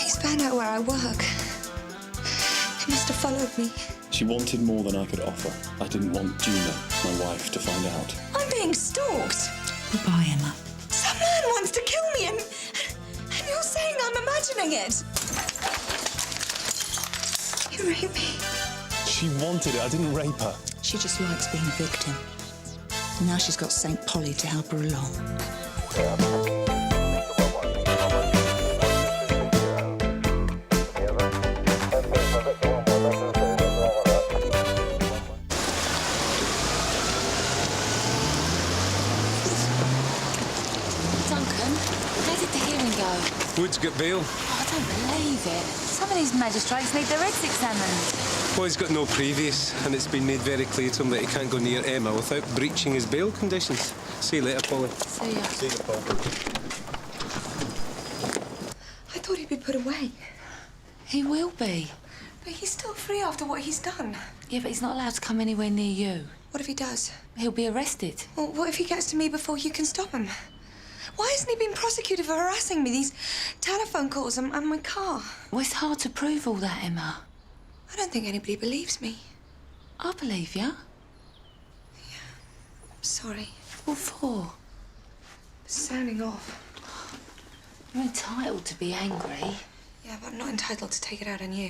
He's found out where I work. He must have followed me. She wanted more than I could offer. I didn't want Gina, my wife, to find out. I'm being stalked. Goodbye, Emma. Some man wants to kill me and you're saying I'm imagining it. You raped me. She wanted it. I didn't rape her. She just likes being a victim. And now she's got St. Polly to help her along. Wood's got bail. Oh, I don't believe it. Some of these magistrates need their heads examined. Well, he's got no previous, and it's been made very clear to him that he can't go near Emma without breaching his bail conditions. See you later, Pauline. See ya. See you, Paul. I thought he'd be put away. He will be. But he's still free after what he's done. Yeah, but he's not allowed to come anywhere near you. What if he does? He'll be arrested. Well, what if he gets to me before you can stop him? Why hasn't he been prosecuted for harassing me? These telephone calls and my car. Well, it's hard to prove all that, Emma. I don't think anybody believes me. I believe you. Yeah. Sorry. What for? For sounding off. You're entitled to be angry. Yeah, but I'm not entitled to take it out on you.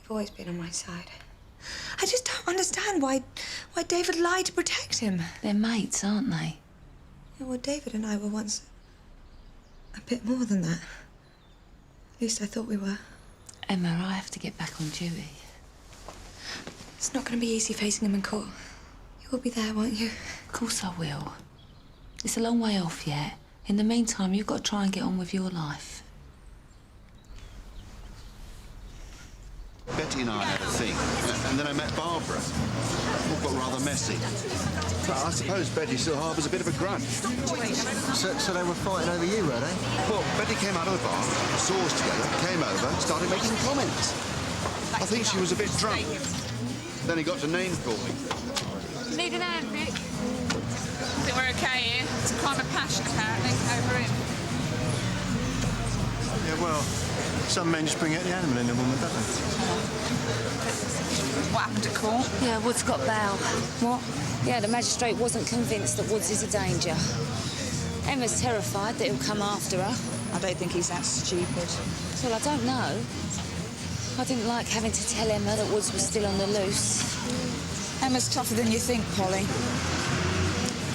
You've always been on my side. I just don't understand why David lied to protect him. They're mates, aren't they? Yeah, well, David and I were once a bit more than that. At least I thought we were. Emma, I have to get back on duty. It's not going to be easy facing him in court. You will be there, won't you? Of course I will. It's a long way off yet. In the meantime, you've got to try and get on with your life. Betty and I had a thing, and then I met Barbara. All got rather messy. But I suppose Betty still harbours a bit of a grudge. So they were fighting over you, were they? Well, Betty came out of the bar, saw us together, came over, started making comments. I think she was a bit drunk. Then he got to name calling. Need an hand, Vic? I think we're okay here. It's a crime of passion, apparently, over him. Yeah, well, some men just bring out the animal in a woman, don't they? What happened at court? Yeah, Wood's got bail. What? Yeah, the magistrate wasn't convinced that Woods is a danger. Emma's terrified that he'll come after her. I don't think he's that stupid. Well, I don't know. I didn't like having to tell Emma that Woods was still on the loose. Emma's tougher than you think, Polly.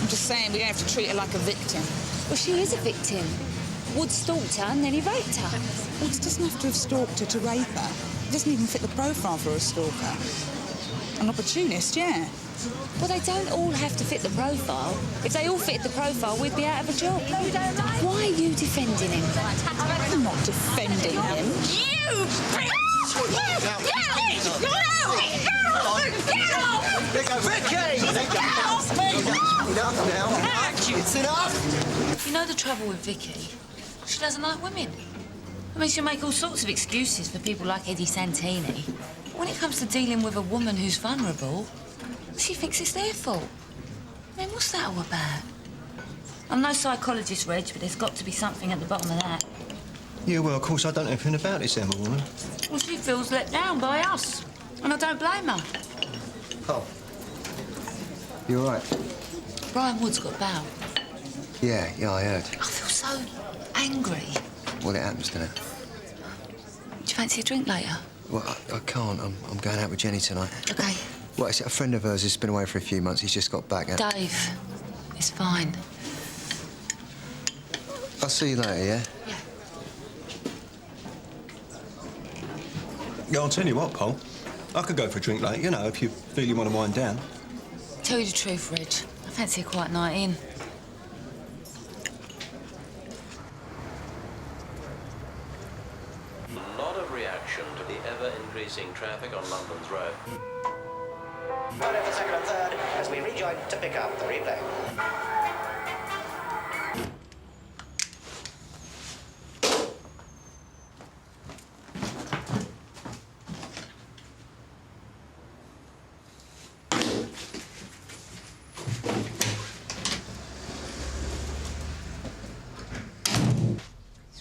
I'm just saying we don't have to treat her like a victim. Well, she is a victim. Woods stalked her and then he raped her. Woods doesn't have to have stalked her to rape her. He doesn't even fit the profile for a stalker. An opportunist, yeah. Well, they don't all have to fit the profile. If they all fit the profile, we'd be out of a job. Why are you defending him? I'm not defending him. You bitch! Get out! It's enough! You know the trouble with Vicky? She doesn't like women. I mean, she'll make all sorts of excuses for people like Eddie Santini. But when it comes to dealing with a woman who's vulnerable, she thinks it's their fault. I mean, what's that all about? I'm no psychologist, Reg, but there's got to be something at the bottom of that. Yeah, well, of course, I don't know anything about this Emma woman. Well, she feels let down by us, and I don't blame her. Oh. You all right? Brian Wood's got bail. Yeah, I heard. I feel so angry. Well, it happens, doesn't it? Do you fancy a drink later? Well, I can't. I'm going out with Jenny tonight. OK. Well, it's a friend of hers who's been away for a few months. He's just got back. Dave, it's fine. I'll see you later, yeah? Yeah. Yeah, I'll tell you what, Paul. I could go for a drink later, you know, if you feel you want to wind down. Tell you the truth, Reg. I fancy a quiet night in. A lot of reaction to the ever-increasing traffic on London's road. Right over second and third as we rejoin to pick up the replay.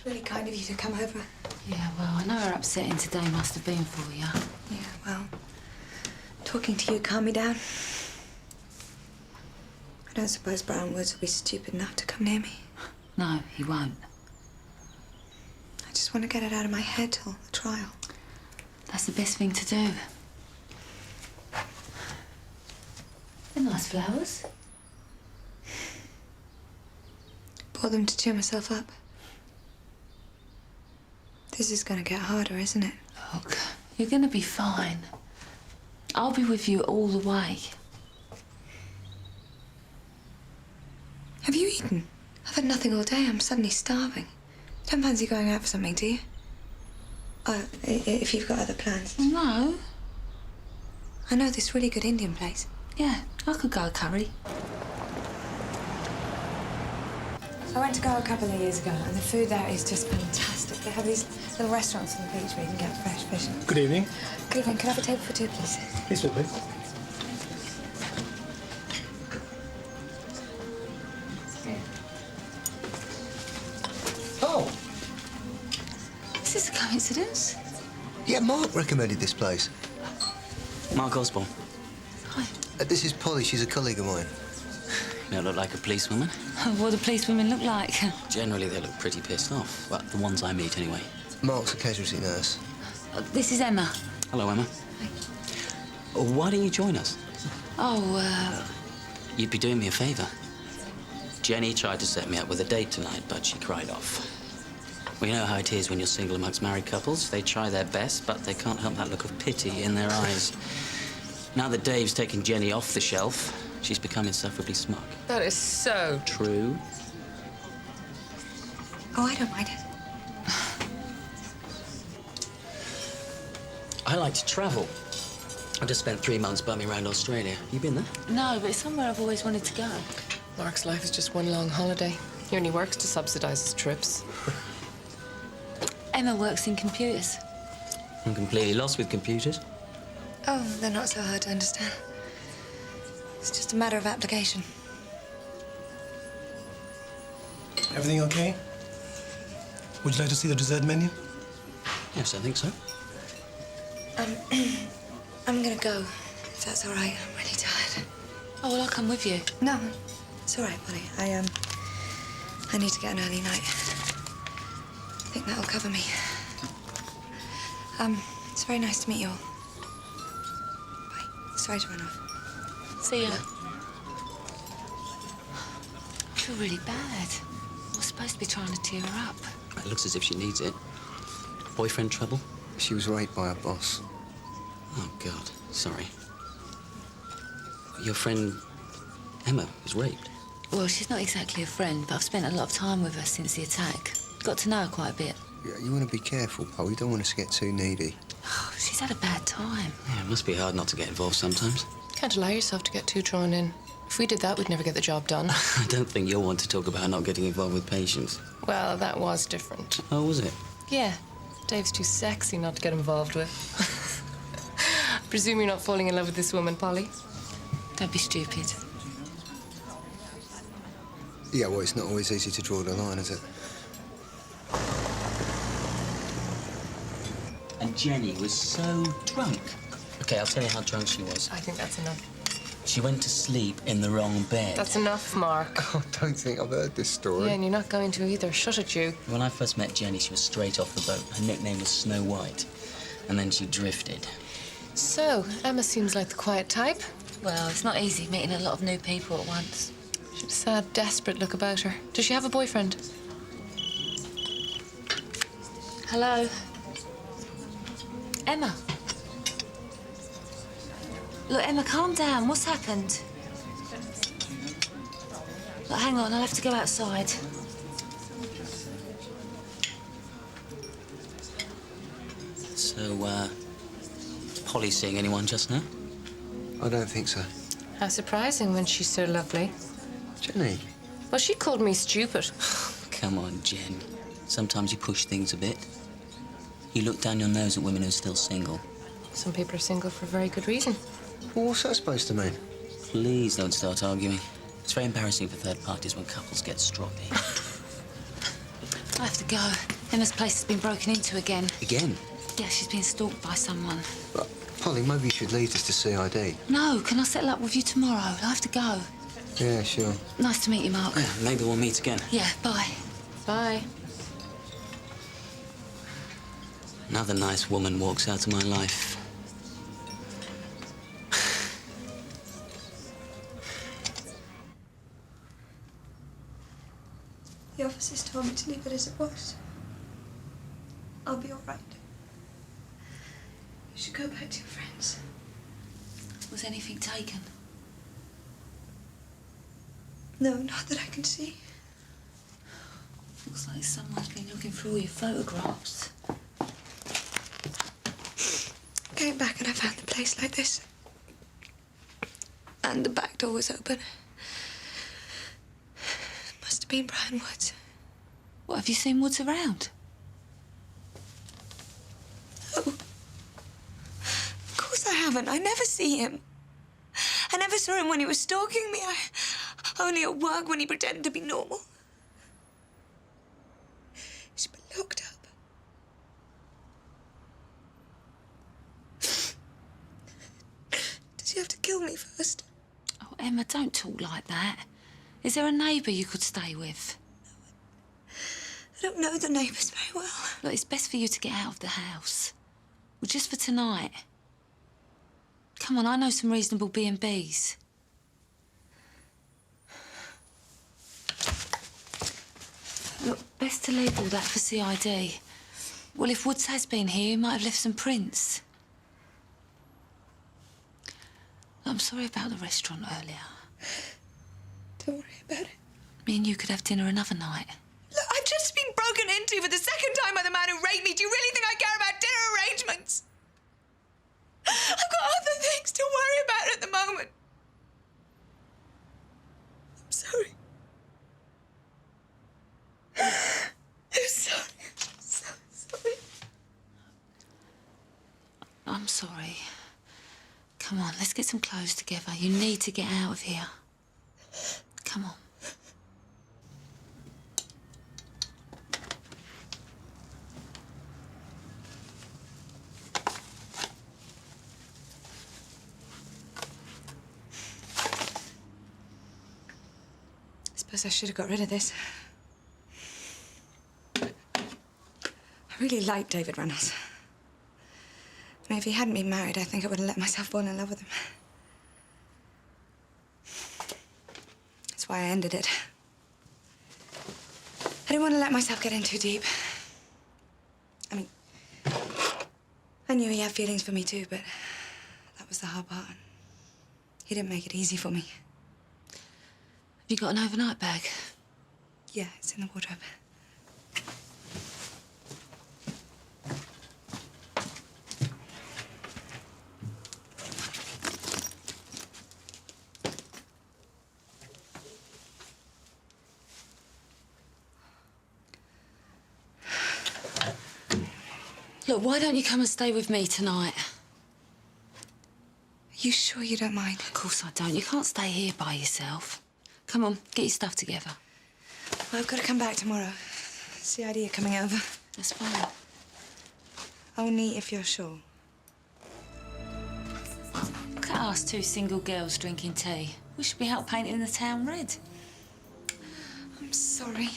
It's really kind of you to come over. Yeah, well, I know how upsetting today must have been for you. Yeah, well, talking to you calmed me down. I don't suppose Brown Woods will be stupid enough to come near me. No, he won't. I just want to get it out of my head till the trial. That's the best thing to do. They're nice flowers. Bought them to cheer myself up. This is going to get harder, isn't it? Look, you're going to be fine. I'll be with you all the way. Have you eaten? I've had nothing all day. I'm suddenly starving. Don't fancy going out for something, do you? If you've got other plans. No. I know this really good Indian place. Yeah, I could go curry. I went to go a couple of years ago, and the food there is just fantastic. They have these little restaurants on the beach where you can get fresh fish. Good evening. Good evening. Could I have a table for two, please? Please, please. Oh! Is this a coincidence? Yeah, Mark recommended this place. Mark Osborne. Hi. This is Polly. She's a colleague of mine. You don't look like a policewoman. What do policewomen look like? Generally, they look pretty pissed off. Well, the ones I meet, anyway. Mark's a casualty nurse. This is Emma. Hello, Emma. Hi. Why don't you join us? Oh, You'd be doing me a favour. Jenny tried to set me up with a date tonight, but she cried off. We know how it is when you're single amongst married couples. They try their best, but they can't help that look of pity in their eyes. Now that Dave's taking Jenny off the shelf, she's become insufferably smug. That is so true. Oh, I don't mind it. I like to travel. I just spent 3 months bumming around Australia. You been there? no, but it's somewhere I've always wanted to go. Mark's life is just one long holiday. He only works to subsidise his trips. Emma works in computers. I'm completely lost with computers. Oh, they're not so hard to understand. It's just a matter of application. Everything okay? Would you like to see the dessert menu? Yes, I think so. I'm gonna go, if that's all right. I'm really tired. Oh, well, I'll come with you. No, it's all right, Polly. I need to get an early night. I think that'll cover me. It's very nice to meet you all. Bye. Sorry to run off. See ya. I feel really bad. I was supposed to be trying to cheer her up. It looks as if she needs it. Boyfriend trouble? She was raped by her boss. Oh, God. Sorry. Your friend Emma was raped? Well, she's not exactly a friend, but I've spent a lot of time with her since the attack. Got to know her quite a bit. Yeah, you want to be careful, Paul. You don't want us to get too needy. Oh, she's had a bad time. Yeah, it must be hard not to get involved sometimes. Can't allow yourself to get too drawn in. If we did that, we'd never get the job done. I don't think you'll want to talk about not getting involved with patients. Well, that was different. Oh, was it? Yeah. Dave's too sexy not to get involved with. Presume you're not falling in love with this woman, Polly? Don't be stupid. Yeah, well, it's not always easy to draw the line, is it? And Jenny was so drunk. Okay, I'll tell you how drunk she was. I think that's enough. She went to sleep in the wrong bed. That's enough, Mark. I don't think I've heard this story. Yeah, and you're not going to either. Shut it, you. When I first met Jenny, she was straight off the boat. Her nickname was Snow White. And then she drifted. So, Emma seems like the quiet type. Well, it's not easy meeting a lot of new people at once. She's a sad, desperate look about her. Does she have a boyfriend? Hello? Emma? Look, Emma, calm down. What's happened? Look, hang on. I'll have to go outside. So, Polly seeing anyone just now? I don't think so. How surprising when she's so lovely. Jenny? Well, she called me stupid. Come on, Jen. Sometimes you push things a bit. You look down your nose at women who are still single. Some people are single for a very good reason. Well, what's that supposed to mean? Please don't start arguing. It's very embarrassing for third parties when couples get stroppy. I have to go. Emma's place has been broken into again. Again? Yeah, she's been stalked by someone. But, Pauline, maybe you should leave this to CID. No, can I settle up with you tomorrow? I have to go. Yeah, sure. Nice to meet you, Mark. Yeah, maybe we'll meet again. Yeah, bye. Bye. Another nice woman walks out of my life. The officers told me to leave it as it was. I'll be all right. You should go back to your friends. Was anything taken? No, not that I can see. Looks like someone's been looking through all your photographs. Came back and I found the place like this. And the back door was open. Must have been Brian Woods. What, have you seen Woods around? No. Of course I haven't. I never see him. I never saw him when he was stalking me. Only at work when he pretended to be normal. He's been locked up. Does he have to kill me first? Oh, Emma, don't talk like that. Is there a neighbour you could stay with? I don't know the neighbours very well. Look, it's best for you to get out of the house. Well, just for tonight. Come on, I know some reasonable B&Bs. Look, best to leave all that for CID. Well, if Woods has been here, he might have left some prints. I'm sorry about the restaurant earlier. Don't worry about it. Me and you could have dinner another night. Look, I've just been broken into for the second time by the man who raped me. Do you really think I care about dinner arrangements? I've got other things to worry about at the moment. I'm sorry. I'm sorry. I'm so sorry. I'm sorry. Come on, let's get some clothes together. You need to get out of here. Come on. I suppose I should have got rid of this. I really like David Reynolds. I mean, if he hadn't been married, I think I would have let myself fall in love with him. That's why I ended it. I didn't want to let myself get in too deep. I mean, I knew he had feelings for me too, but that was the hard part. He didn't make it easy for me. Have you got an overnight bag? Yeah, it's in the wardrobe. Look, why don't you come and stay with me tonight? Are you sure you don't mind? Of course I don't. You can't stay here by yourself. Come on, get your stuff together. Well, I've got to come back tomorrow. CID are coming over. That's fine. Only if you're sure. Look at us, two single girls drinking tea. We should be out painting the town red. I'm sorry.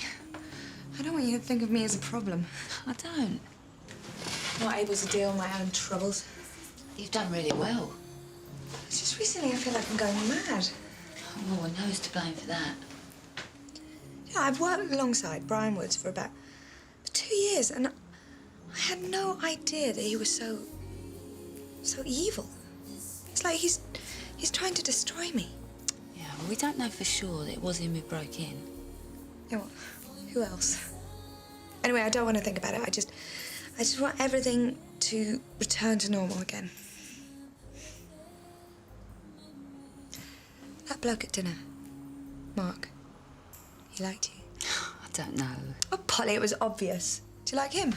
I don't want you to think of me as a problem. I don't. Not able to deal with my own troubles. You've done really well. It's just recently I feel like I'm going mad. No one knows to blame for that. Yeah, I've worked alongside Brian Woods for about 2 years, and I had no idea that he was so evil. It's like he's trying to destroy me. Yeah, well, we don't know for sure that it was him who broke in. Yeah, well, who else? Anyway, I don't want to think about it. I just want everything to return to normal again. That bloke at dinner, Mark, he liked you. I don't know. Oh, Polly, it was obvious. Do you like him?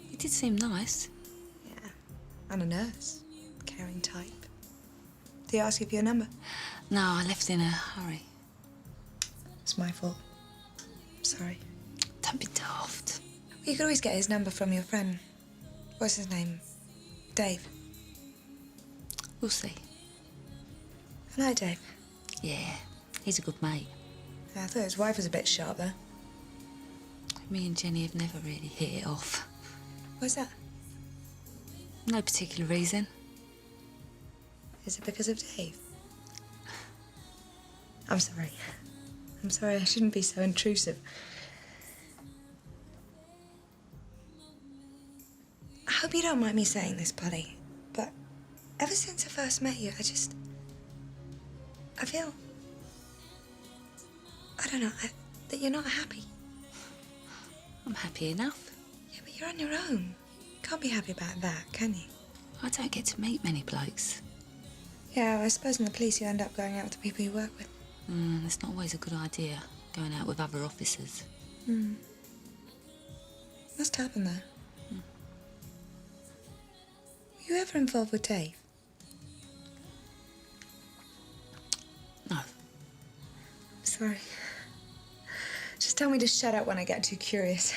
He did seem nice. Yeah, and a nurse. Caring type. Did he ask you for your number? No, I left in a hurry. It's my fault. Sorry. Don't be daft. You could always get his number from your friend. What's his name? Dave. We'll see. I like Dave. Yeah, he's a good mate. I thought his wife was a bit sharp, though. Me and Jenny have never really hit it off. What's that? No particular reason. Is it because of Dave? I'm sorry. I'm sorry, I shouldn't be so intrusive. I hope you don't mind me saying this, Polly, but ever since I first met you, I feel... I don't know, that you're not happy. I'm happy enough. Yeah, but you're on your own. You can't be happy about that, can you? I don't get to meet many blokes. Yeah, well, I suppose in the police you end up going out with the people you work with. It's not always a good idea, going out with other officers. Must happen, though. Were you ever involved with Dave? No. Sorry. Just tell me to shut up when I get too curious.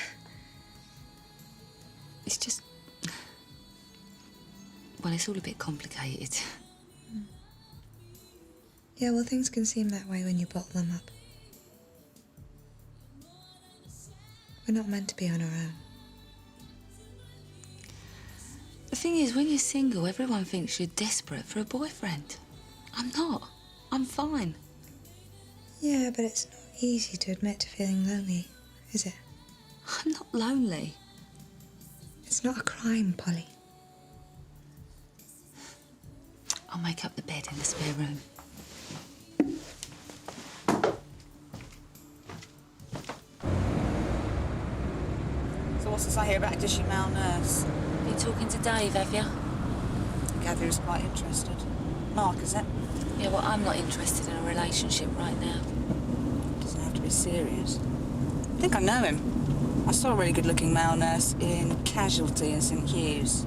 It's just... Well, it's all a bit complicated. Yeah, well, things can seem that way when you bottle them up. We're not meant to be on our own. The thing is, when you're single, everyone thinks you're desperate for a boyfriend. I'm not. I'm fine. Yeah, but it's not easy to admit to feeling lonely, is it? I'm not lonely. It's not a crime, Polly. I'll make up the bed in the spare room. So what's to say here about a dishy male nurse? Been talking to Dave, have you? I gather he was quite interested. Mark, is it? Yeah, well, I'm not interested in a relationship right now. Doesn't have to be serious. I think I know him. I saw a really good-looking male nurse in Casualty in St Hughes.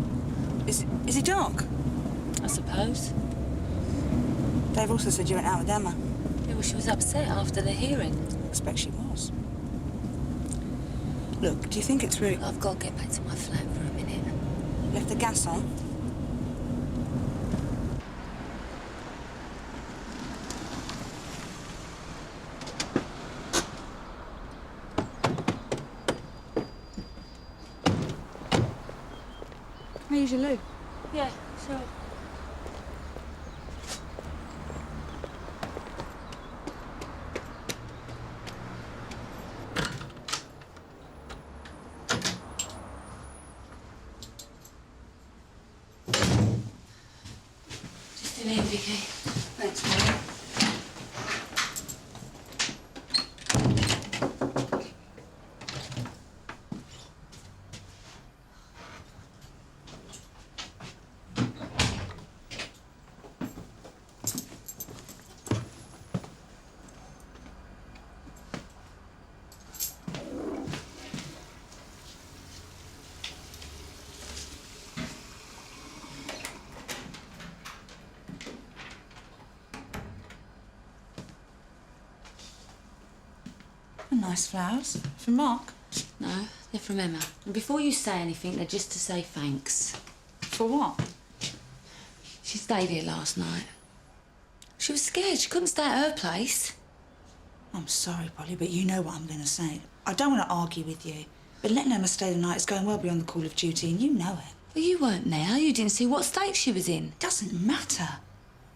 Is he dark? I suppose. Dave also said you went out with Emma. Yeah, well, she was upset after the hearing. I expect she was. Look, do you think it's really... I've got to get back to my flat for a minute. Left the gas on? Can I use your loo? Yeah, sure. Just in here, Vicky. Thanks, Molly. Nice flowers. From Mark? No, they're from Emma. And before you say anything, they're just to say thanks. For what? She stayed here last night. She was scared. She couldn't stay at her place. I'm sorry, Polly, but you know what I'm going to say. I don't want to argue with you, but letting Emma stay the night is going well beyond the call of duty, and you know it. Well, you weren't there. You didn't see what state she was in. Doesn't matter.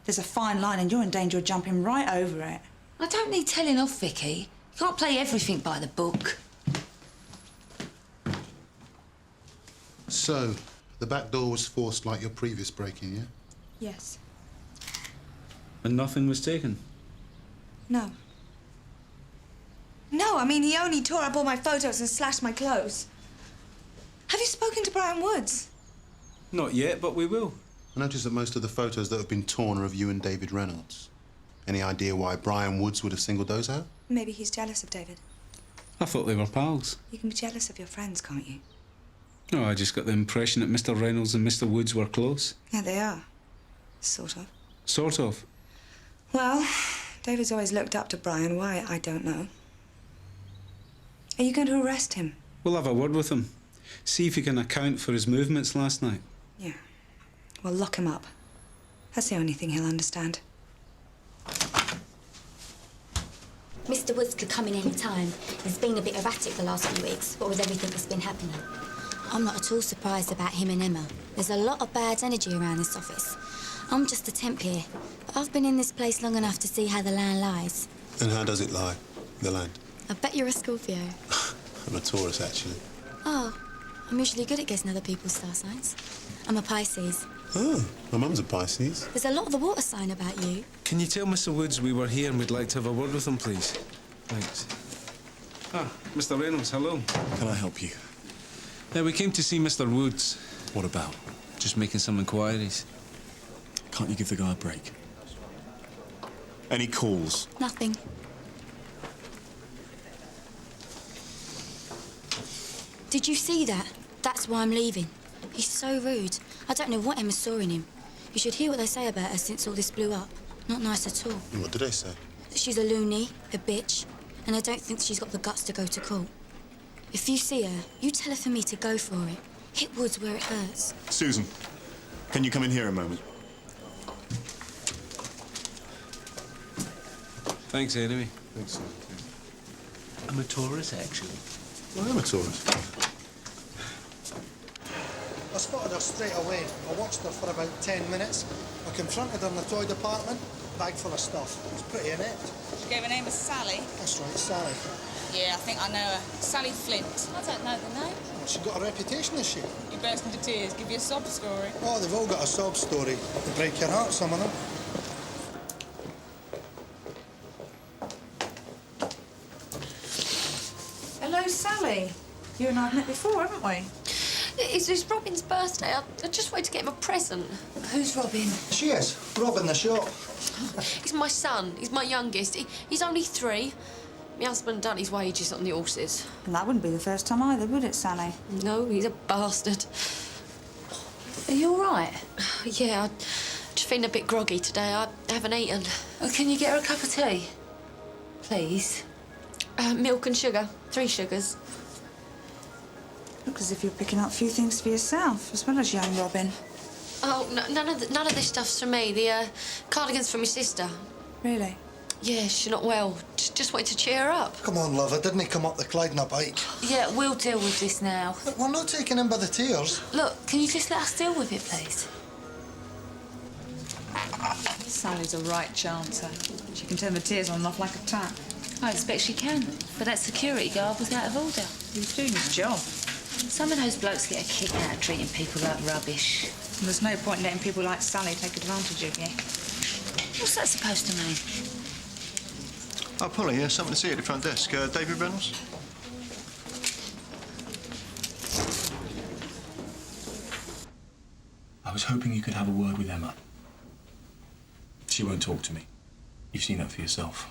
There's a fine line, and you're in danger of jumping right over it. I don't need telling off, Vicky. You can't play everything by the book. So, the back door was forced like your previous break-in, yeah? Yes. And nothing was taken? No. No, I mean, he only tore up all my photos and slashed my clothes. Have you spoken to Brian Woods? Not yet, but we will. I noticed that most of the photos that have been torn are of you and David Reynolds. Any idea why Brian Woods would have singled those out? Maybe he's jealous of David. I thought they were pals. You can be jealous of your friends, can't you? No, I just got the impression that Mr. Reynolds and Mr. Woods were close. Yeah, they are. Sort of. Sort of. Well, David's always looked up to Brian. Why, I don't know. Are you going to arrest him? We'll have a word with him. See if he can account for his movements last night. Yeah. Well, lock him up. That's the only thing he'll understand. Mr. Woods could come in any time. He's been a bit erratic the last few weeks, what with everything that's been happening. I'm not at all surprised about him and Emma. There's a lot of bad energy around this office. I'm just a temp here, but I've been in this place long enough to see how the land lies. And how does it lie, the land? I bet you're a Scorpio. I'm a Taurus, actually. Oh, I'm usually good at guessing other people's star signs. I'm a Pisces. Oh, my mum's a Pisces. There's a lot of the water sign about you. Can you tell Mr. Woods we were here and we'd like to have a word with him, please? Thanks. Ah, Mr. Reynolds, hello. Can I help you? Yeah, we came to see Mr. Woods. What about? Just making some inquiries. Can't you give the guy a break? Any calls? Nothing. Did you see that? That's why I'm leaving. He's so rude. I don't know what Emma saw in him. You should hear what they say about her since all this blew up. Not nice at all. What did they say? That she's a loony, a bitch, and I don't think she's got the guts to go to court. If you see her, you tell her for me to go for it. Hit Woods where it hurts. Susan, can you come in here a moment? Thanks, anyway. Thanks. I'm a Taurus, actually. I am a Taurus. I spotted her straight away. I watched her for about 10 minutes. I confronted her in the toy department, bag full of stuff. It was pretty inept. She gave her name as Sally. That's right, Sally. Yeah, I think I know her. Sally Flint. I don't know the name. Well, she got a reputation, has she? You burst into tears, give you a sob story. Oh, they've all got a sob story. To break your heart, some of them. Hello, Sally. You and I have met before, haven't we? It's Robin's birthday. I just wanted to get him a present. Who's Robin? She is. Robin the shop. He's my son. He's my youngest. He's only 3. My husband done his wages on the horses. And that wouldn't be the first time either, would it, Sally? No, he's a bastard. Are you all right? Yeah, I'm just feeling a bit groggy today. I haven't eaten. Oh, can you get her a cup of tea? Please? Milk and sugar. 3 sugars. Looks as if you're picking up a few things for yourself, as well as young Robin. Oh, no, none of this stuff's for me. The cardigan's for my sister. Really? Yeah, she's not well. Just wanted to cheer her up. Come on, lover. Didn't he come up the Clyde in a bike? Yeah, we'll deal with this now. Look, we're not taking him by the tears. Look, can you just let us deal with it, please? Sally's a right chancer. She can turn the tears on and off like a tap. I expect she can, but that security guard was out of order. He was doing his job. Some of those blokes get a kick out of treating people like rubbish. And there's no point in letting people like Sally take advantage of you. What's that supposed to mean? Oh, Polly, yeah, something to see at the front desk. David Reynolds? I was hoping you could have a word with Emma. She won't talk to me. You've seen that for yourself.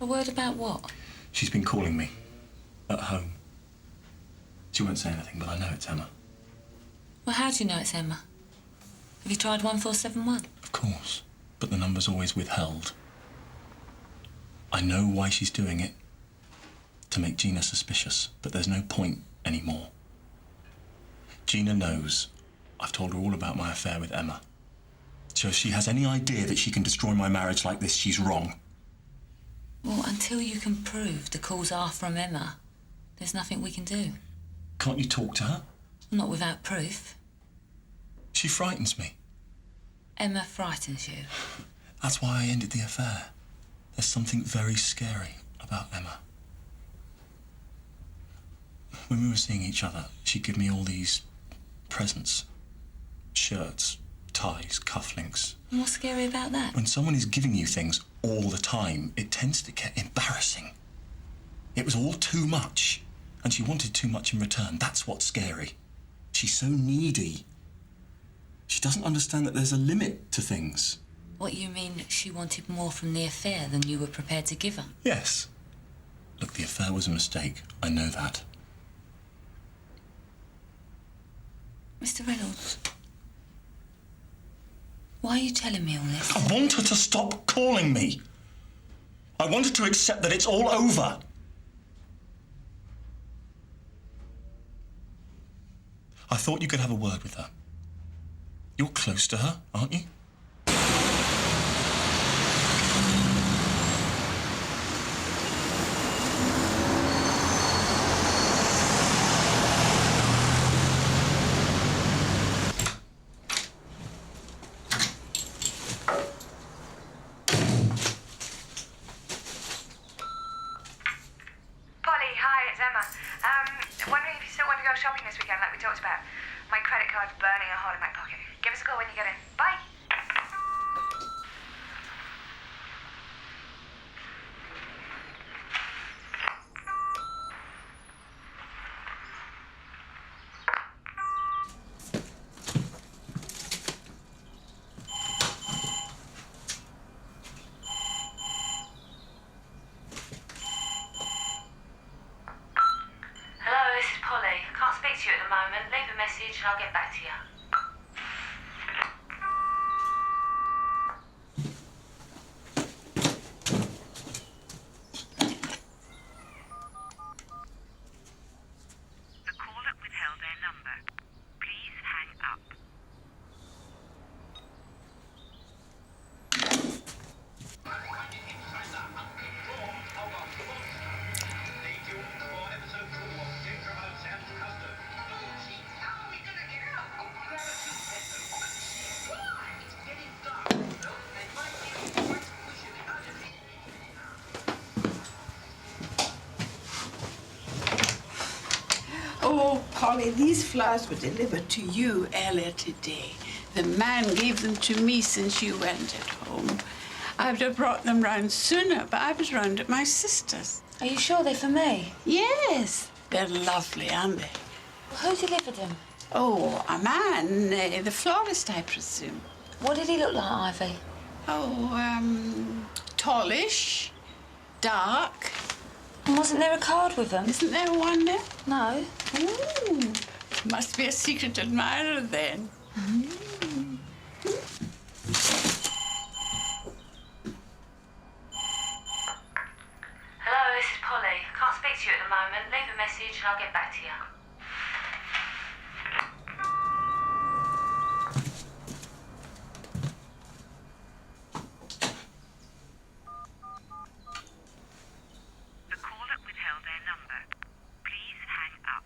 A word about what? She's been calling me. At home. She won't say anything, but I know it's Emma. Well, how do you know it's Emma? Have you tried 1471? Of course. But the number's always withheld. I know why she's doing it. To make Gina suspicious, but there's no point anymore. Gina knows. I've told her all about my affair with Emma. So if she has any idea that she can destroy my marriage like this, she's wrong. Well, until you can prove the calls are from Emma, there's nothing we can do. Can't you talk to her? Not without proof. She frightens me. Emma frightens you. That's why I ended the affair. There's something very scary about Emma. When we were seeing each other, she'd give me all these presents. Shirts, ties, cufflinks. And what's scary about that? When someone is giving you things all the time, it tends to get embarrassing. It was all too much, and she wanted too much in return. That's what's scary. She's so needy. She doesn't understand that there's a limit to things. What, you mean she wanted more from the affair than you were prepared to give her? Yes. Look, the affair was a mistake. I know that. Mr. Reynolds, why are you telling me all this? I want her to stop calling me. I want her to accept that it's all over. I thought you could have a word with her. You're close to her, aren't you? Wondering if you still want to go shopping this weekend like we talked about. My credit card's burning a hole in my pocket. Give us a call when you get in. Bye. And I'll get back to you. The caller withheld their number. Please hang up. Oh, Polly, these flowers were delivered to you earlier today. The man gave them to me since you went at home. I would have brought them round sooner, but I was round at my sister's. Are you sure they're for me? Yes. They're lovely, aren't they? Who delivered them? Oh, a man. The florist, I presume. What did he look like, Ivy? Oh, tallish, dark. And wasn't there a card with them? Isn't there one there? No. Ooh. Must be a secret admirer then. Hello, this is Polly. I can't speak to you at the moment. Leave a message and I'll get back to you. The caller withheld their number. Please hang up.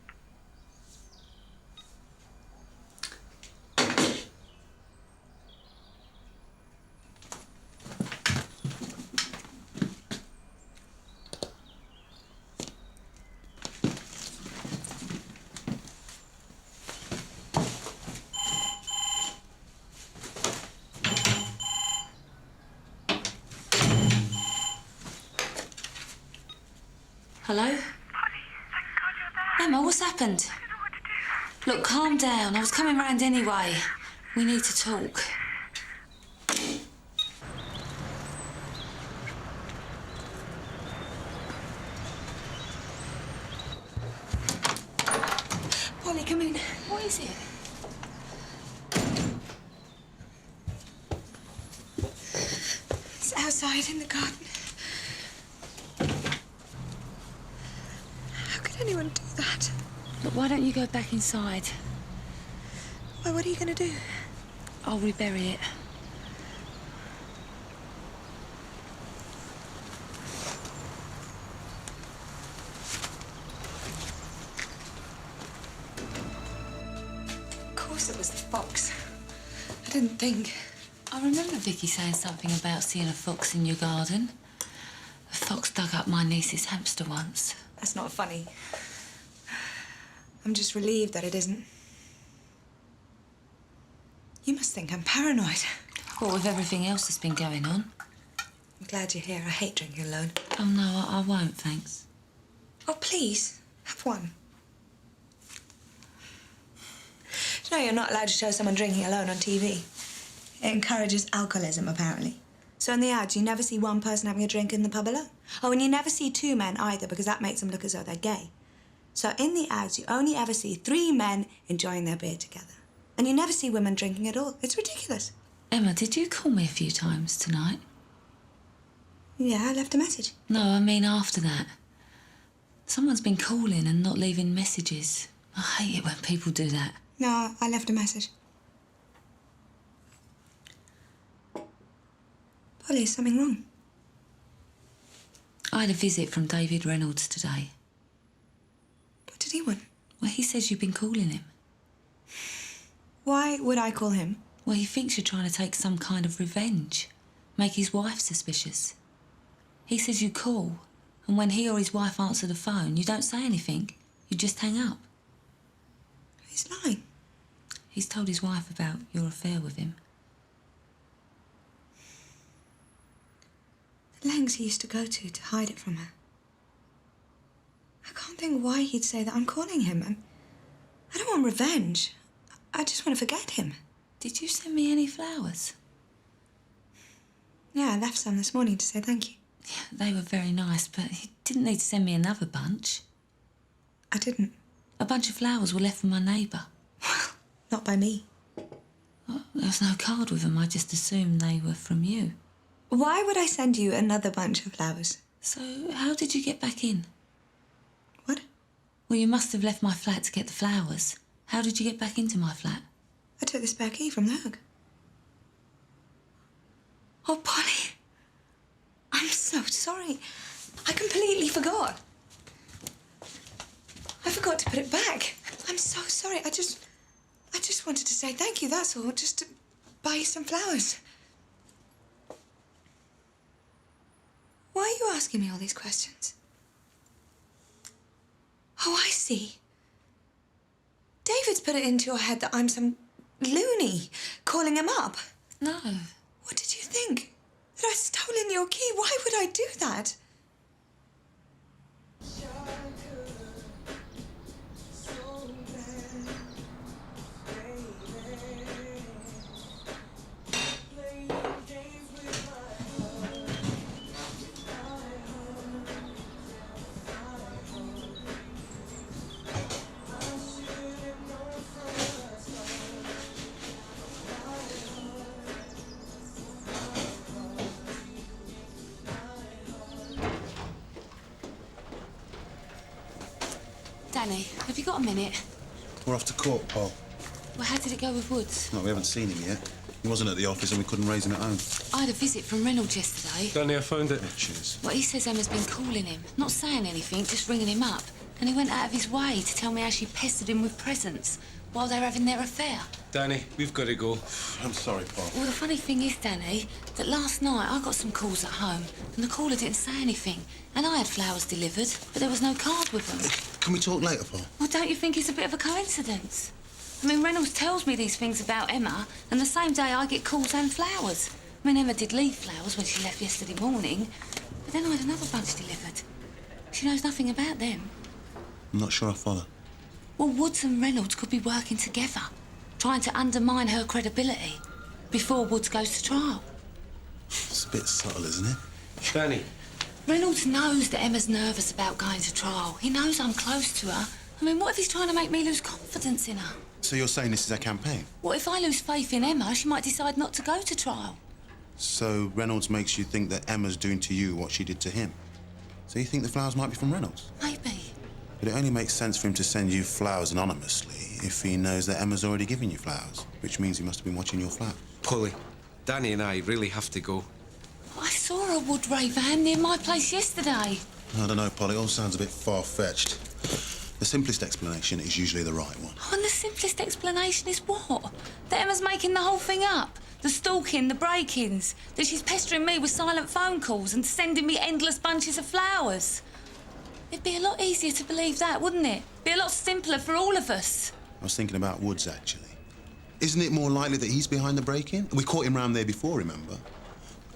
Hello? Polly, thank God you're there. Emma, what's happened? I don't know what to do. Look, calm down. I was coming round anyway. We need to talk. Polly, come in. What is it? It's outside in the garden. How could anyone do that? Look, why don't you go back inside? Why, what are you going to do? I'll rebury it. Of course it was the fox. I didn't think. I remember Vicky saying something about seeing a fox in your garden. A fox dug up my niece's hamster once. That's not funny. I'm just relieved that it isn't. You must think I'm paranoid. What with everything else that's been going on? I'm glad you're here. I hate drinking alone. Oh, no, I won't, thanks. Oh, please, have one. You know you're not allowed to show someone drinking alone on TV. It encourages alcoholism, apparently. So in the ads, you never see one person having a drink in the pub alone. Oh, and you never see two men either, because that makes them look as though they're gay. So in the ads, you only ever see three men enjoying their beer together. And you never see women drinking at all. It's ridiculous. Emma, did you call me a few times tonight? Yeah, I left a message. No, I mean after that. Someone's been calling and not leaving messages. I hate it when people do that. No, I left a message. Polly, is something wrong? I had a visit from David Reynolds today. What did he want? Well, he says you've been calling him. Why would I call him? Well, he thinks you're trying to take some kind of revenge. Make his wife suspicious. He says you call, and when he or his wife answer the phone, you don't say anything. You just hang up. He's lying. He's told his wife about your affair with him. The lengths he used to go to hide it from her. I can't think why he'd say that I'm calling him. I don't want revenge. I just want to forget him. Did you send me any flowers? Yeah, I left some this morning to say thank you. Yeah, they were very nice, but you didn't need to send me another bunch. I didn't. A bunch of flowers were left from my neighbour. Not by me. Well, there was no card with them. I just assumed they were from you. Why would I send you another bunch of flowers? So, how did you get back in? What? Well, you must have left my flat to get the flowers. How did you get back into my flat? I took the spare key from the hook. Oh, Polly. I'm so sorry. I completely forgot. I forgot to put it back. I'm so sorry. I just wanted to say thank you, that's all. Just to buy you some flowers. Why are you asking me all these questions? Oh, I see. David's put it into your head that I'm some loony calling him up. No. What did you think? That I'd stolen your key? Why would I do that? Danny, have you got a minute? We're off to court, Paul. Well, how did it go with Woods? No, we haven't seen him yet. He wasn't at the office and we couldn't raise him at home. I had a visit from Reynolds yesterday. Danny, I found it. Cheers. Well, he says Emma's been calling him, not saying anything, just ringing him up. And he went out of his way to tell me how she pestered him with presents while they were having their affair. Danny, we've got to go. I'm sorry, Paul. Well, the funny thing is, Danny, that last night I got some calls at home and the caller didn't say anything. And I had flowers delivered, but there was no card with them. Can we talk later, Paul? Well, don't you think it's a bit of a coincidence? I mean, Reynolds tells me these things about Emma, and the same day I get calls and flowers. I mean, Emma did leave flowers when she left yesterday morning, but then I had another bunch delivered. She knows nothing about them. I'm not sure I follow. Well, Woods and Reynolds could be working together, trying to undermine her credibility before Woods goes to trial. It's a bit subtle, isn't it? Danny. Reynolds knows that Emma's nervous about going to trial. He knows I'm close to her. I mean, what if he's trying to make me lose confidence in her? So you're saying this is a campaign? What if I lose faith in Emma? She might decide not to go to trial. So Reynolds makes you think that Emma's doing to you what she did to him? So you think the flowers might be from Reynolds? Maybe. But it only makes sense for him to send you flowers anonymously if he knows that Emma's already given you flowers, which means he must have been watching your flat. Polly, Danny and I really have to go. I saw a wood ray van near my place yesterday. I don't know, Polly. It all sounds a bit far-fetched. The simplest explanation is usually the right one. Oh, and the simplest explanation is what? That Emma's making the whole thing up. The stalking, the break-ins. That she's pestering me with silent phone calls and sending me endless bunches of flowers. It'd be a lot easier to believe that, wouldn't it? Be a lot simpler for all of us. I was thinking about Woods, actually. Isn't it more likely that he's behind the break-in? We caught him round there before, remember?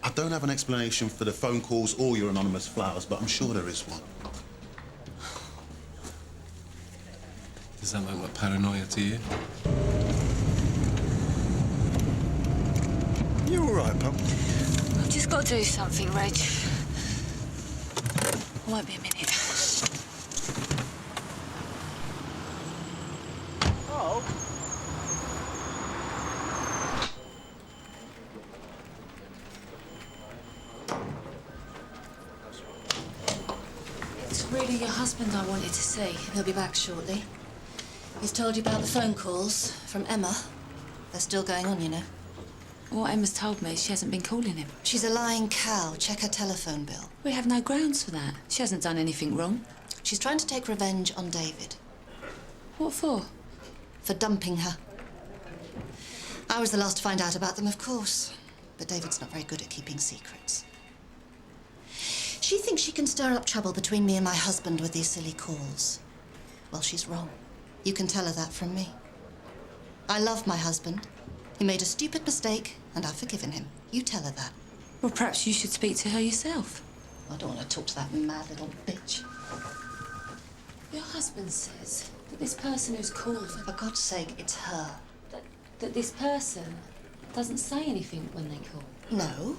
I don't have an explanation for the phone calls or your anonymous flowers, but I'm sure there is one. Does that look like paranoia to you? You all right, Pum? I've just got to do something, Reg. Won't be a minute. Oh. It's really your husband I wanted to see. He'll be back shortly. He's told you about the phone calls from Emma. They're still going on, you know. What Emma's told me, she hasn't been calling him. She's a lying cow. Check her telephone bill. We have no grounds for that. She hasn't done anything wrong. She's trying to take revenge on David. What for? For dumping her. I was the last to find out about them, of course. But David's not very good at keeping secrets. She thinks she can stir up trouble between me and my husband with these silly calls. Well, she's wrong. You can tell her that from me. I love my husband. He made a stupid mistake, and I've forgiven him. You tell her that. Well, perhaps you should speak to her yourself. I don't want to talk to that mad little bitch. Your husband says that this person who's called... For God's sake, it's her. That this person doesn't say anything when they call. No.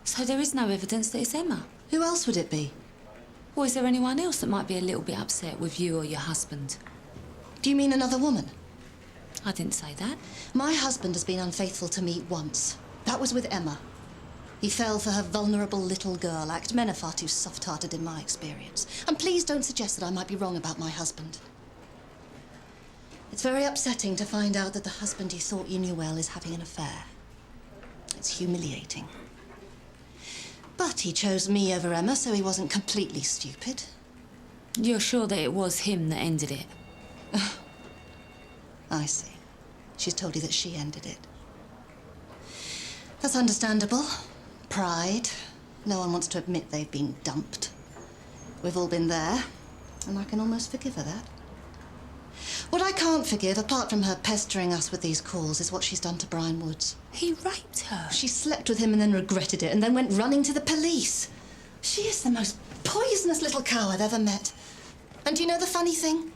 So there is no evidence that it's Emma. Who else would it be? Or is there anyone else that might be a little bit upset with you or your husband? Do you mean another woman? I didn't say that. My husband has been unfaithful to me once. That was with Emma. He fell for her vulnerable little girl act. Men are far too soft-hearted in my experience. And please don't suggest that I might be wrong about my husband. It's very upsetting to find out that the husband you thought you knew well is having an affair. It's humiliating. But he chose me over Emma, so he wasn't completely stupid. You're sure that it was him that ended it? I see. She's told you that she ended it. That's understandable. Pride. No one wants to admit they've been dumped. We've all been there, and I can almost forgive her that. What I can't forgive, apart from her pestering us with these calls, is what she's done to Brian Woods. He raped her. She slept with him and then regretted it, and then went running to the police. She is the most poisonous little cow I've ever met. And do you know the funny thing?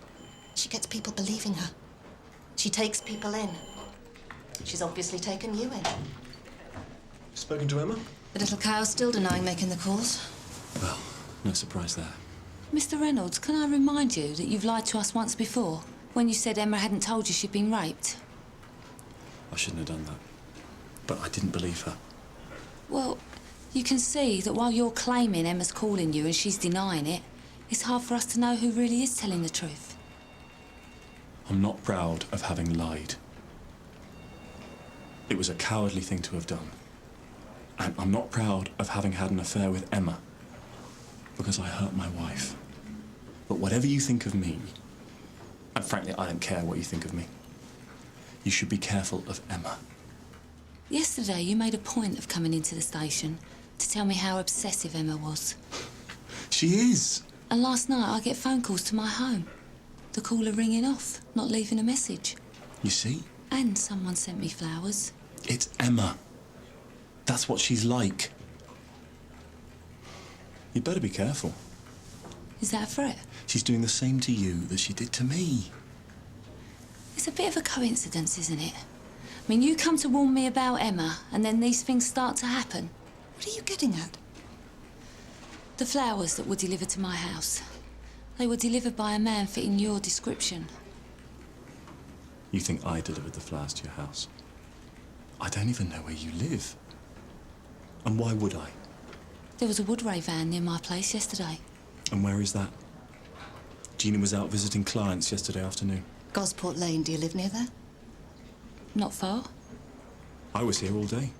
She gets people believing her. She takes people in. She's obviously taken you in. Spoken to Emma? The little cow's still denying making the calls. Well, no surprise there. Mr. Reynolds, can I remind you that you've lied to us once before, when you said Emma hadn't told you she'd been raped? I shouldn't have done that. But I didn't believe her. Well, you can see that while you're claiming Emma's calling you and she's denying it, it's hard for us to know who really is telling the truth. I'm not proud of having lied. It was a cowardly thing to have done. And I'm not proud of having had an affair with Emma, because I hurt my wife. But whatever you think of me, and frankly, I don't care what you think of me, you should be careful of Emma. Yesterday, you made a point of coming into the station to tell me how obsessive Emma was. She is. And last night, I get phone calls to my home. The caller ringing off, not leaving a message. You see? And someone sent me flowers. It's Emma. That's what she's like. You'd better be careful. Is that a threat? She's doing the same to you that she did to me. It's a bit of a coincidence, isn't it? I mean, you come to warn me about Emma, and then these things start to happen. What are you getting at? The flowers that were delivered to my house. They were delivered by a man fitting your description. You think I delivered the flowers to your house? I don't even know where you live. And why would I? There was a Woodray van near my place yesterday. And where is that? Gina was out visiting clients yesterday afternoon. Gosport Lane, do you live near there? Not far. I was here all day.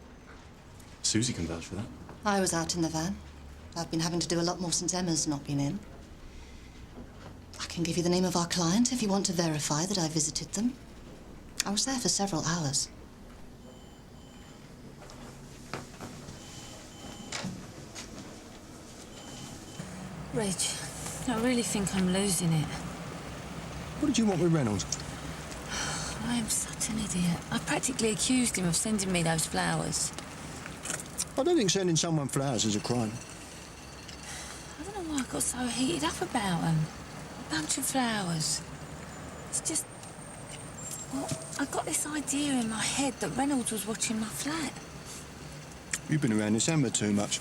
Susie can vouch for that. I was out in the van. I've been having to do a lot more since Emma's not been in. I can give you the name of our client if you want to verify that I visited them. I was there for several hours. Reg, I really think I'm losing it. What did you want with Reynolds? I am such an idiot. I practically accused him of sending me those flowers. I don't think sending someone flowers is a crime. I don't know why I got so heated up about them. A bunch of flowers. It's just... Well, I got this idea in my head that Reynolds was watching my flat. You've been around this Emma too much.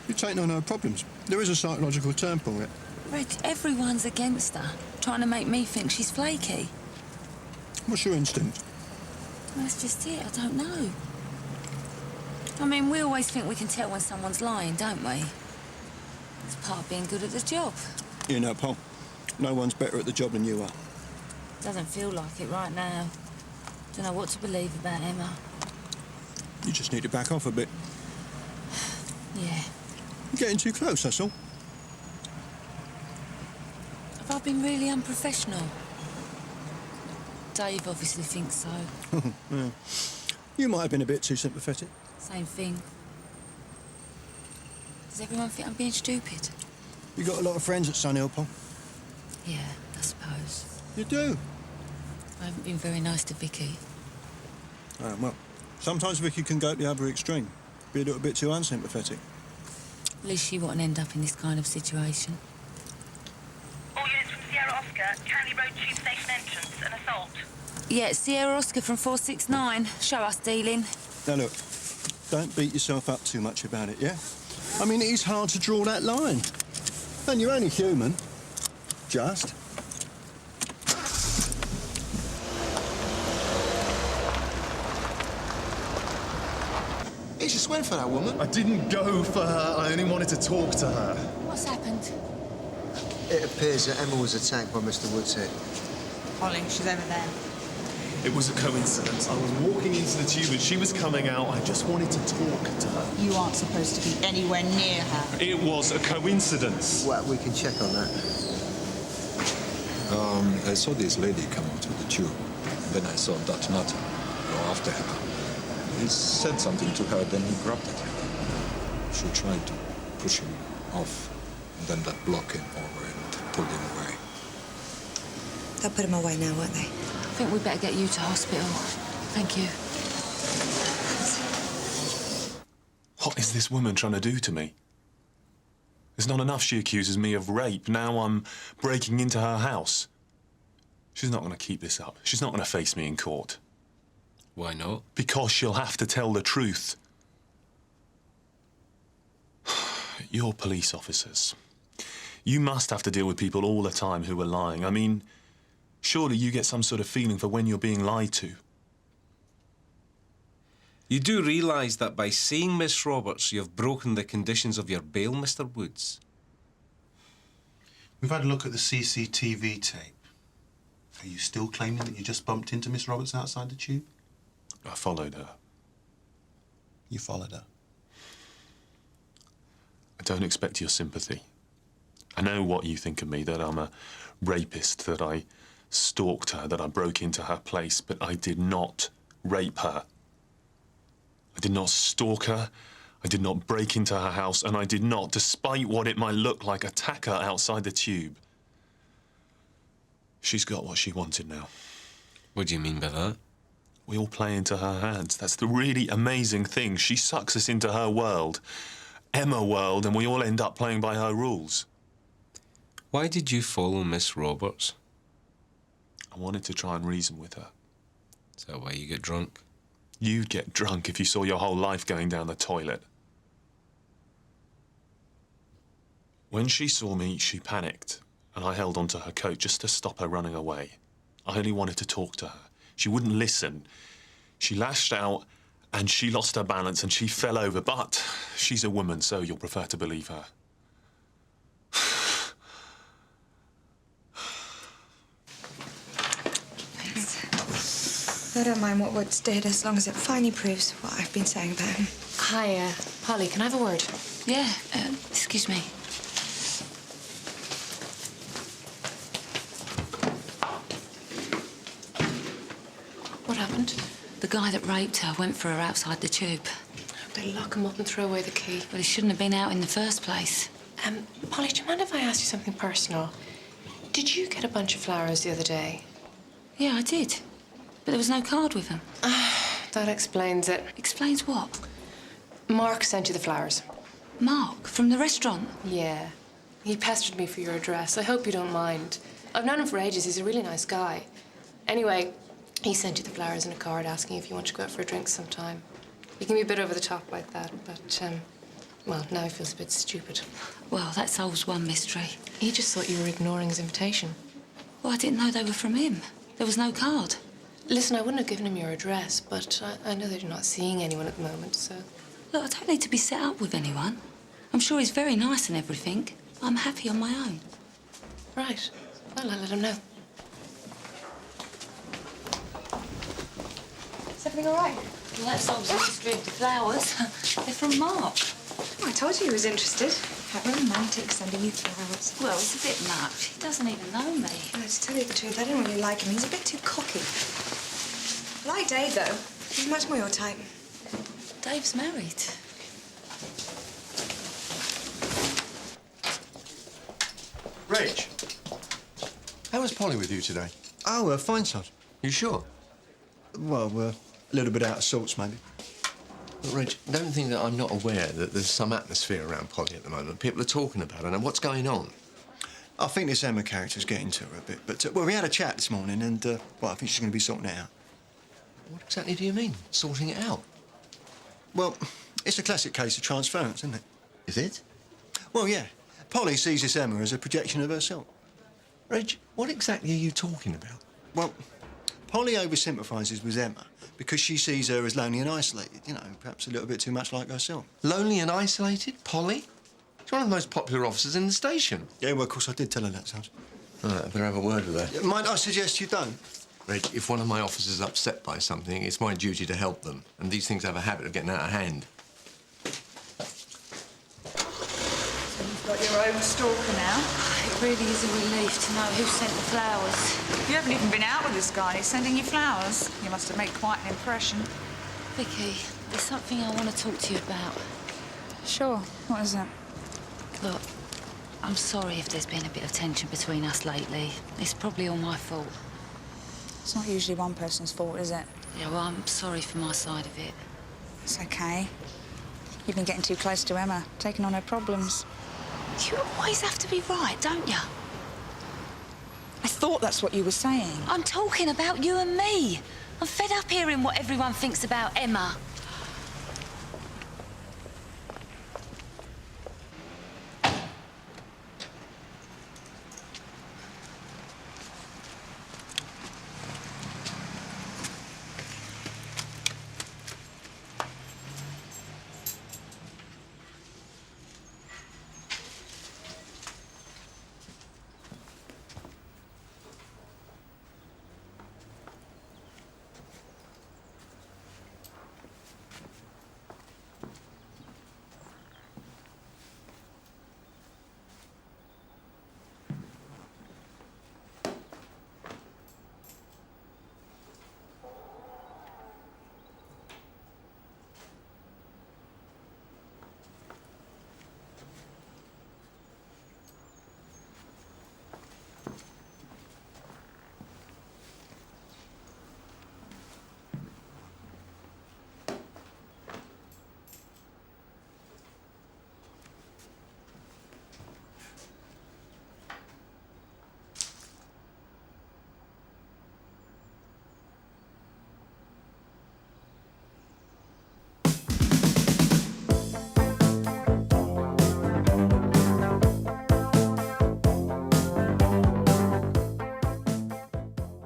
You've taken on her problems. There is a psychological term for it. Reg, everyone's against her, trying to make me think she's flaky. What's your instinct? Well, that's just it, I don't know. I mean, we always think we can tell when someone's lying, don't we? It's part of being good at the job. You know, Paul, no one's better at the job than you are. Doesn't feel like it right now. Don't know what to believe about Emma. You just need to back off a bit. Yeah. You're getting too close, that's all. Have I been really unprofessional? Dave obviously thinks so. Yeah. You might have been a bit too sympathetic. Same thing. Does everyone think I'm being stupid? You got a lot of friends at Sunhill, Paul? Yeah, I suppose. You do? I haven't been very nice to Vicky. Well, sometimes Vicky can go to the other extreme. Be a little bit too unsympathetic. At least she wouldn't end up in this kind of situation. All units from Sierra Oscar, Canley Road Tube Station entrance, an assault. Yeah, Sierra Oscar from 469. Show us dealing. Now look, don't beat yourself up too much about it, yeah? I mean, it is hard to draw that line. And you're only human. Just. He just went for that woman. I didn't go for her. I only wanted to talk to her. What's happened? It appears that Emma was attacked by Mr. Woodshead. Holly, she's over there. It was a coincidence. I was walking into the tube and she was coming out. I just wanted to talk to her. You aren't supposed to be anywhere near her. It was a coincidence. Well, we can check on that. I saw this lady come out of the tube. Then I saw Dutch Nutter go after her. He said something to her, then he grabbed at her. She tried to push him off, and then that block came over and pulled him away. They'll put him away now, won't they? I think we'd better get you to hospital. Thank you. What is this woman trying to do to me? It's not enough she accuses me of rape. Now I'm breaking into her house. She's not going to keep this up. She's not going to face me in court. Why not? Because she'll have to tell the truth. You're police officers. You must have to deal with people all the time who are lying. I mean, surely you get some sort of feeling for when you're being lied to. You do realise that by seeing Miss Roberts, you've broken the conditions of your bail, Mr. Woods? We've had a look at the CCTV tape. Are you still claiming that you just bumped into Miss Roberts outside the tube? I followed her. You followed her? I don't expect your sympathy. I know what you think of me, that I'm a rapist, that I stalked her, that I broke into her place, but I did not rape her. I did not stalk her, I did not break into her house, and I did not, despite what it might look like, attack her outside the tube. She's got what she wanted now. What do you mean by that? We all play into her hands. That's the really amazing thing. She sucks us into her world, Emma world, and we all end up playing by her rules. Why did you follow Miss Roberts? I wanted to try and reason with her. Is that why you get drunk? You'd get drunk if you saw your whole life going down the toilet. When she saw me, she panicked, and I held onto her coat just to stop her running away. I only wanted to talk to her. She wouldn't listen. She lashed out, and she lost her balance, and she fell over. But she's a woman, so you'll prefer to believe her. Thanks. I don't mind what Woods did, as long as it finally proves what I've been saying about him. Hi, Polly, can I have a word? Yeah, excuse me. What happened? The guy that raped her went for her outside the tube. They lock him up and throw away the key. But he shouldn't have been out in the first place. Polly, do you mind if I ask you something personal? Did you get a bunch of flowers the other day? Yeah, I did. But there was no card with them. That explains it. Explains what? Mark sent you the flowers. Mark? From the restaurant? Yeah. He pestered me for your address. I hope you don't mind. I've known him for ages. He's a really nice guy. Anyway, he sent you the flowers and a card asking if you want to go out for a drink sometime. He can be a bit over the top like that, but, well, now he feels a bit stupid. Well, that solves one mystery. He just thought you were ignoring his invitation. Well, I didn't know they were from him. There was no card. Listen, I wouldn't have given him your address, but I know that you're not seeing anyone at the moment, so... Look, I don't need to be set up with anyone. I'm sure he's very nice and everything. I'm happy on my own. Right. Well, I'll let him know. Everything all right? Well, that's obviously the history of the flowers. They're from Mark. Oh, I told you he was interested. How romantic sending you flowers. Well, it's a bit much. He doesn't even know me. No, to tell you the truth, I don't really like him. He's a bit too cocky. I like Dave, though. He's much more your type. Dave's married. Reg, how was Polly with you today? Oh, fine, son. You sure? Well, we're a little bit out of sorts, maybe. But Reg, don't think that I'm not aware that there's some atmosphere around Polly at the moment. People are talking about her. Now, what's going on? I think this Emma character's getting to her a bit. But, well, we had a chat this morning and, well, I think she's going to be sorting it out. What exactly do you mean, sorting it out? Well, it's a classic case of transference, isn't it? Is it? Well, yeah. Polly sees this Emma as a projection of herself. Reg, what exactly are you talking about? Well, Polly over-sympathises with Emma because she sees her as lonely and isolated, you know, perhaps a little bit too much like herself. Lonely and isolated? Polly? She's one of the most popular officers in the station. Yeah, well, of course, I did tell her that, son. All right, I better have a word with her. Might I suggest you don't? Reg, if one of my officers is upset by something, it's my duty to help them. And these things have a habit of getting out of hand. So you've got your own stalker now? It really is a relief to know who sent the flowers. You haven't even been out with this guy and he's sending you flowers. You must have made quite an impression. Vicky, there's something I want to talk to you about. Sure. What is it? Look, I'm sorry if there's been a bit of tension between us lately. It's probably all my fault. It's not usually one person's fault, is it? Yeah, well, I'm sorry for my side of it. It's okay. You've been getting too close to Emma, taking on her problems. You always have to be right, don't you? I thought that's what you were saying. I'm talking about you and me. I'm fed up hearing what everyone thinks about Emma.